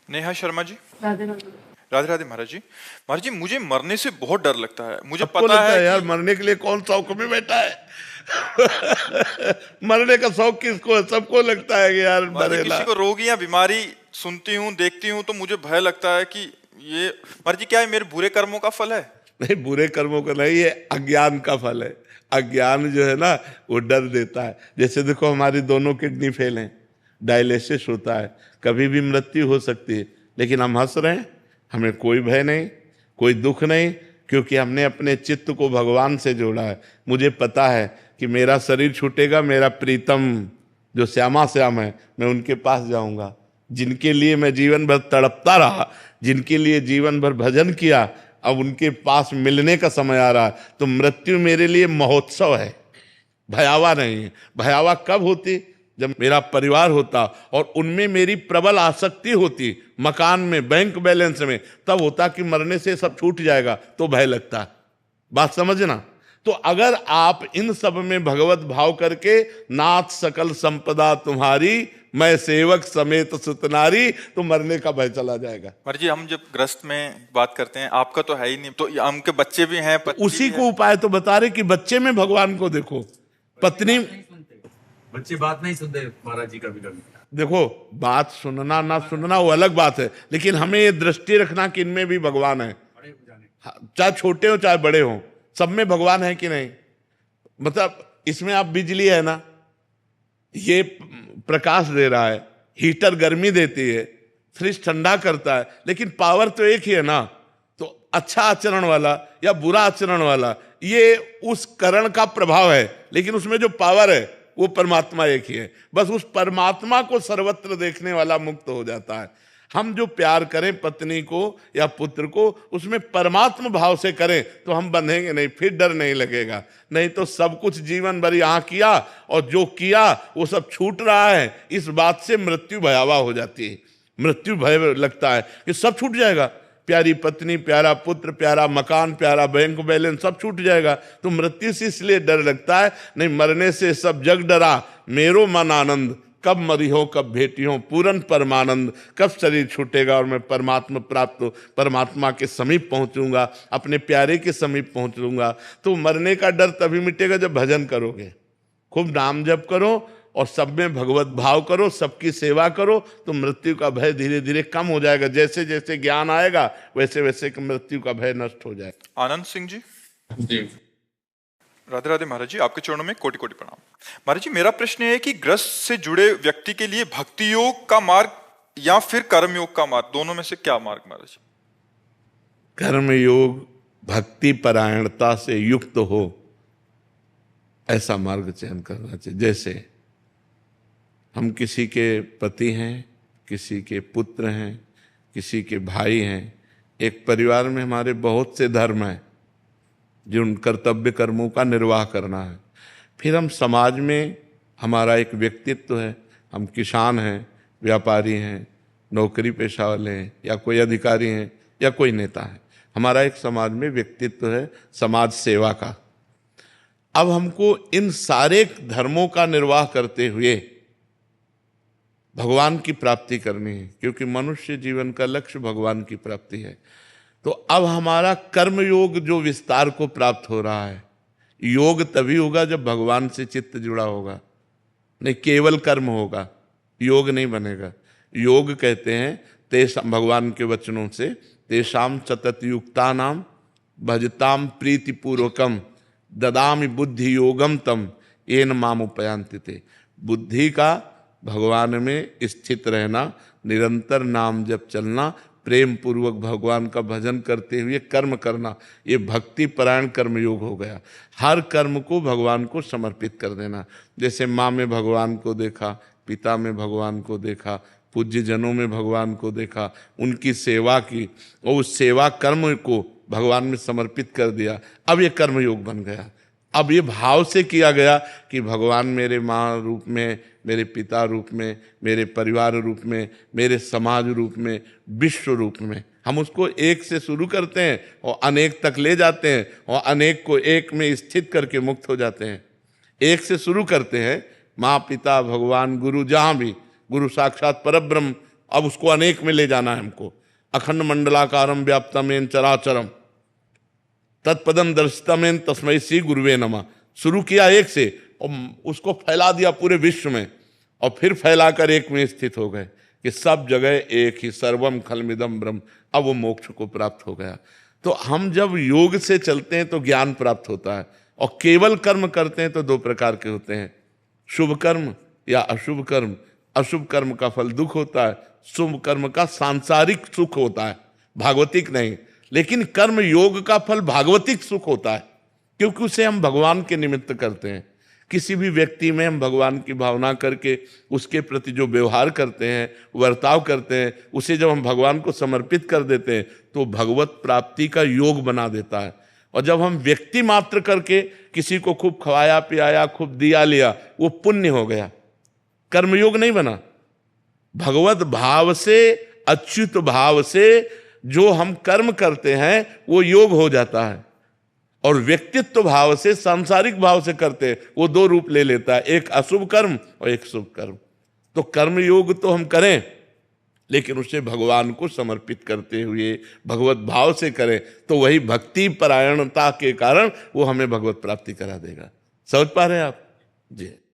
नेहा शर्मा जी। राधे राधे। राधे राधे महाराज जी। महाराज जी, मुझे मरने से बहुत डर लगता है। मुझे सबको पता लगता है है यार, कि मरने के लिए कौन शौक में बैठा है। मरने का शौक किसको है? सबको लगता है कि यार महाराज जी, मरेला। किसी को रोग या बीमारी सुनती हूँ, देखती हूँ, तो मुझे भय लगता है कि ये महाराज जी क्या है, मेरे बुरे कर्मों का फल है? नहीं, बुरे कर्मों का नहीं, ये अज्ञान का फल है। अज्ञान जो है ना, वो डर देता है। जैसे देखो, हमारी दोनों किडनी फेल हैं, डायलिसिस होता है, कभी भी मृत्यु हो सकती है, लेकिन हम हंस रहे हैं, हमें कोई भय नहीं, कोई दुख नहीं, क्योंकि हमने अपने चित्त को भगवान से जोड़ा है। मुझे पता है कि मेरा शरीर छूटेगा, मेरा प्रीतम जो श्यामा श्याम है, मैं उनके पास जाऊंगा। जिनके लिए मैं जीवन भर तड़पता रहा, जिनके लिए जीवन भर भजन किया, अब उनके पास मिलने का समय आ रहा है। तो मृत्यु मेरे लिए महोत्सव है, भयावह नहीं है। भयावह कब होती? जब मेरा परिवार होता और उनमें मेरी प्रबल आसक्ति होती, मकान में, बैंक बैलेंस में, तब होता कि मरने से सब छूट जाएगा, तो भय लगता। बात समझना। तो अगर आप इन सब में भगवत भाव करके, नाथ सकल संपदा तुम्हारी, मैं सेवक समेत सुतनारी, तो मरने का भय चला जाएगा। महाराज जी, हम जब ग्रस्त में बात करते हैं, आपका तो है ही नहीं, तो हमके बच्चे भी हैं, तो पत्नी उसी भी को है। उपाय तो बता रहे कि बच्चे में भगवान को देखो, पत्नी। बच्चे बात नहीं सुनते महाराज जी कभी कभी। देखो, बात सुनना ना सुनना वो अलग बात है, लेकिन हमें ये दृष्टि रखना कि इनमें भी भगवान है। चाहे छोटे हो चाहे बड़े हो, सब में भगवान है कि नहीं। मतलब इसमें आप बिजली है ना, ये प्रकाश दे रहा है, हीटर गर्मी देती है, फ्रिज ठंडा करता है, लेकिन पावर तो एक ही है ना। तो अच्छा आचरण वाला या बुरा आचरण वाला, ये उस करण का प्रभाव है, लेकिन उसमें जो पावर है वो परमात्मा एक ही है। बस उस परमात्मा को सर्वत्र देखने वाला मुक्त हो जाता है। हम जो प्यार करें पत्नी को या पुत्र को, उसमें परमात्मा भाव से करें, तो हम बंधेंगे नहीं, फिर डर नहीं लगेगा। नहीं तो सब कुछ जीवन भर यहाँ किया और जो किया वो सब छूट रहा है, इस बात से मृत्यु भयावह हो जाती है। मृत्यु भय लगता है कि सब छूट जाएगा, प्यारी पत्नी, प्यारा पुत्र, प्यारा मकान, प्यारा बैंक बैलेंस, सब छूट जाएगा। तो मृत्यु से इसलिए डर लगता है। नहीं, मरने से सब जग डरा, मेरो मन आनंद, कब मरी हो कब भेटी हो पूरन परमानंद, कब शरीर छूटेगा और मैं परमात्मा प्राप्त हो, परमात्मा के समीप पहुंचूंगा, अपने प्यारे के समीप पहुंचूंगा। तो मरने का डर तभी मिटेगा जब भजन करोगे, खूब नाम जप करो और सब में भगवत भाव करो, सबकी सेवा करो, तो मृत्यु का भय धीरे धीरे कम हो जाएगा। जैसे जैसे ज्ञान आएगा वैसे वैसे मृत्यु का भय नष्ट हो जाएगा। आनंद सिंह जी। जी राधे राधे महाराज जी, आपके चरणों में कोटि कोटि प्रणाम। महाराज जी, मेरा प्रश्न है कि ग्रस्त से जुड़े व्यक्ति के लिए भक्ति योग का मार्ग या फिर कर्म योग का मार्ग, दोनों में से क्या मार्ग महाराज जी? कर्म योग भक्ति परायणता से युक्त हो, ऐसा मार्ग चयन करना चाहिए। जैसे हम किसी के पति हैं, किसी के पुत्र हैं, किसी के भाई हैं, एक परिवार में हमारे बहुत से धर्म हैं जिन कर्तव्य कर्मों का निर्वाह करना है। फिर हम समाज में, हमारा एक व्यक्तित्व है, हम किसान हैं, व्यापारी हैं, नौकरी पेशा वाले हैं, या कोई अधिकारी हैं, या कोई नेता है, हमारा एक समाज में व्यक्तित्व है समाज सेवा का। अब हमको इन सारे धर्मों का निर्वाह करते हुए भगवान की प्राप्ति करनी है, क्योंकि मनुष्य जीवन का लक्ष्य भगवान की प्राप्ति है। तो अब हमारा कर्म योग जो विस्तार को प्राप्त हो रहा है, योग तभी होगा जब भगवान से चित्त जुड़ा होगा, नहीं केवल कर्म होगा, योग नहीं बनेगा। योग कहते हैं तेषाम, भगवान के वचनों से, तेषाम सतत युक्ता नाम भजताम प्रीति पूर्वकम ददामि बुद्धि योगम तम येन माम उपयांति ते। बुद्धि का भगवान में स्थित रहना, निरंतर नाम जप चलना, प्रेम पूर्वक भगवान का भजन करते हुए कर्म करना, ये भक्ति परायण कर्म योग हो गया। हर कर्म को भगवान को समर्पित कर देना। जैसे माँ में भगवान को देखा, पिता में भगवान को देखा, पूज्य जनों में भगवान को देखा, उनकी सेवा की और उस सेवा कर्म को भगवान में समर्पित कर दिया, अब ये कर्म योग बन गया। अब ये भाव से किया गया कि भगवान मेरे माँ रूप में, मेरे पिता रूप में, मेरे परिवार रूप में, मेरे समाज रूप में, विश्व रूप में। हम उसको एक से शुरू करते हैं और अनेक तक ले जाते हैं और अनेक को एक में स्थित करके मुक्त हो जाते हैं। एक से शुरू करते हैं, माँ पिता भगवान गुरु, जहाँ भी गुरु साक्षात परब्रह्म अब उसको अनेक में ले जाना है हमको। अखंड मंडलाकारम व्याप्तमेन चराचरम तत्पदम दर्शितमेन तस्मै श्री गुरुवे नमः। शुरू किया एक से और उसको फैला दिया पूरे विश्व में, और फिर फैलाकर एक में स्थित हो गए कि सब जगह एक ही, सर्वम खलमिदम ब्रह्म। अब वो मोक्ष को प्राप्त हो गया। तो हम जब योग से चलते हैं तो ज्ञान प्राप्त होता है, और केवल कर्म करते हैं तो दो प्रकार के होते हैं, शुभ कर्म या अशुभ कर्म। अशुभ कर्म का फल दुख होता है, शुभ कर्म का सांसारिक सुख होता है, भागवतिक नहीं। लेकिन कर्म योग का फल भागवतिक सुख होता है, क्योंकि उसे हम भगवान के निमित्त करते हैं। किसी भी व्यक्ति में हम भगवान की भावना करके उसके प्रति जो व्यवहार करते हैं, वर्ताव करते हैं, उसे जब हम भगवान को समर्पित कर देते हैं तो भगवत प्राप्ति का योग बना देता है। और जब हम व्यक्ति मात्र करके किसी को खूब खवाया पियाया, खूब दिया लिया, वो पुण्य हो गया, कर्मयोग नहीं बना। भगवत भाव से, अच्युत भाव से जो हम कर्म करते हैं वो योग हो जाता है, और व्यक्तित्व भाव से, सांसारिक भाव से करते हैं वो दो रूप ले लेता है, एक अशुभ कर्म और एक शुभ कर्म। तो कर्म योग तो हम करें, लेकिन उसे भगवान को समर्पित करते हुए भगवत भाव से करें, तो वही भक्ति परायणता के कारण वो हमें भगवत प्राप्ति करा देगा। समझ पा रहे हैं आप जी?